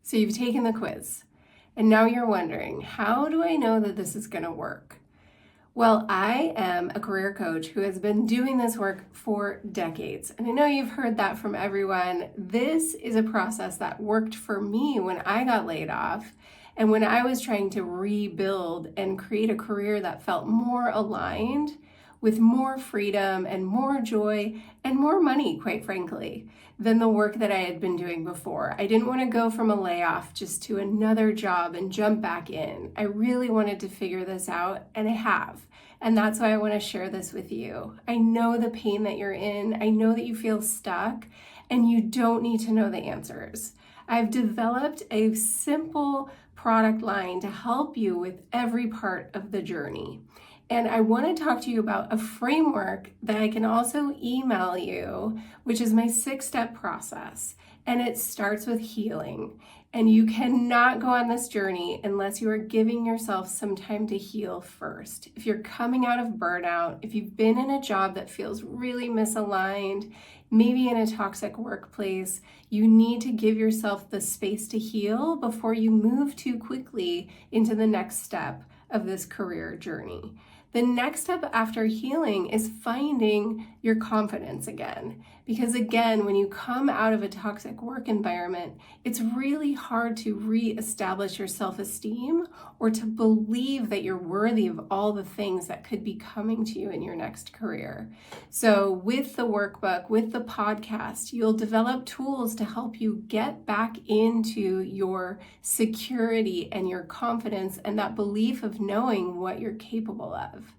So you've taken the quiz, and now you're wondering, how do I know that this is going to work? Well, I am a career coach who has been doing this work for decades. And I know you've heard that from everyone. This is a process that worked for me when I got laid off and when I was trying to rebuild and create a career that felt more aligned with more freedom and more joy and more money, quite frankly, than the work that I had been doing before. I didn't want to go from a layoff just to another job and jump back in. I really wanted to figure this out, and I have. And that's why I want to share this with you. I know the pain that you're in. I know that you feel stuck, and you don't need to know the answers. I've developed a simple product line to help you with every part of the journey. And I want to talk to you about a framework that I can also email you, which is my 6-step process. And it starts with healing. And you cannot go on this journey unless you are giving yourself some time to heal first. If you're coming out of burnout, if you've been in a job that feels really misaligned, maybe in a toxic workplace, you need to give yourself the space to heal before you move too quickly into the next step of this career journey. The next step after healing is finding your confidence again. Because again, when you come out of a toxic work environment, it's really hard to reestablish your self-esteem or to believe that you're worthy of all the things that could be coming to you in your next career. So with the workbook, with the podcast, you'll develop tools to help you get back into your security and your confidence and that belief of knowing what you're capable of.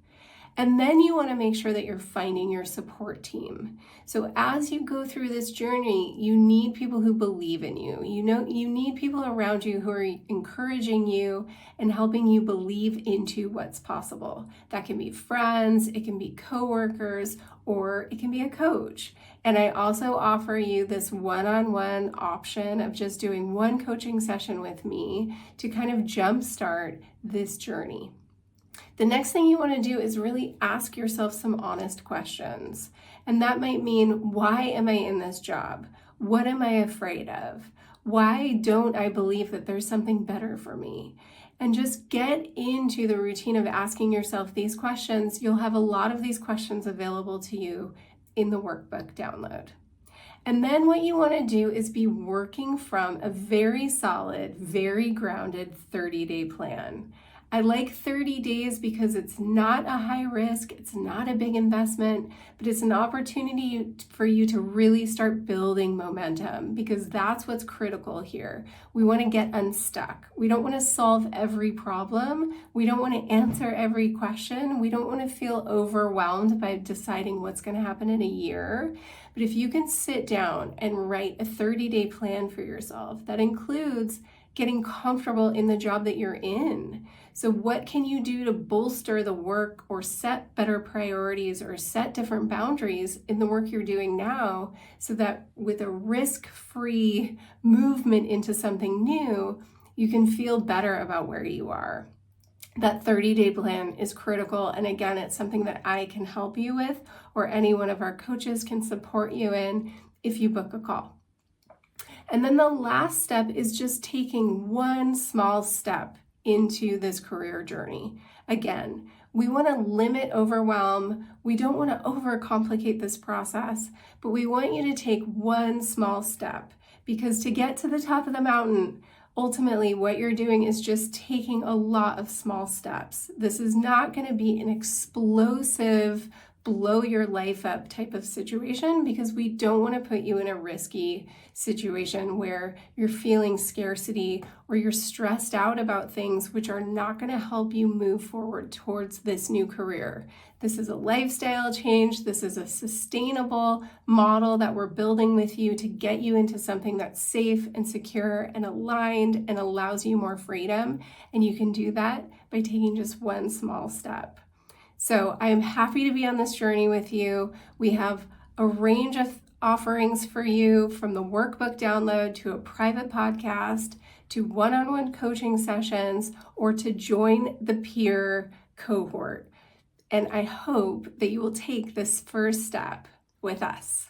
And then you want to make sure that you're finding your support team. So as you go through this journey, you need people who believe in you. You need people around you who are encouraging you and helping you believe into what's possible. That can be friends, it can be coworkers, or it can be a coach. And I also offer you this one-on-one option of just doing one coaching session with me to kind of jumpstart this journey. The next thing you want to do is really ask yourself some honest questions. And that might mean, why am I in this job? What am I afraid of? Why don't I believe that there's something better for me? And just get into the routine of asking yourself these questions. You'll have a lot of these questions available to you in the workbook download. And then what you want to do is be working from a very solid, very grounded 30-day plan. I like 30 days because it's not a high risk, it's not a big investment, but it's an opportunity for you to really start building momentum because that's what's critical here. We want to get unstuck. We don't want to solve every problem. We don't want to answer every question. We don't want to feel overwhelmed by deciding what's going to happen in a year. But if you can sit down and write a 30-day plan for yourself, that includes getting comfortable in the job that you're in. So what can you do to bolster the work or set better priorities or set different boundaries in the work you're doing now so that with a risk-free movement into something new, you can feel better about where you are. That 30-day plan is critical. And again, it's something that I can help you with or any one of our coaches can support you in if you book a call. And then the last step is just taking one small step into this career journey. Again, we want to limit overwhelm. We don't want to overcomplicate this process, but we want you to take one small step because to get to the top of the mountain, ultimately what you're doing is just taking a lot of small steps. This is not going to be an explosive blow your life up type of situation because we don't want to put you in a risky situation where you're feeling scarcity or you're stressed out about things which are not going to help you move forward towards this new career. This is a lifestyle change. This is a sustainable model that we're building with you to get you into something that's safe and secure and aligned and allows you more freedom. And you can do that by taking just one small step. So I am happy to be on this journey with you. We have a range of offerings for you from the workbook download to a private podcast to one-on-one coaching sessions or to join the peer cohort. And I hope that you will take this first step with us.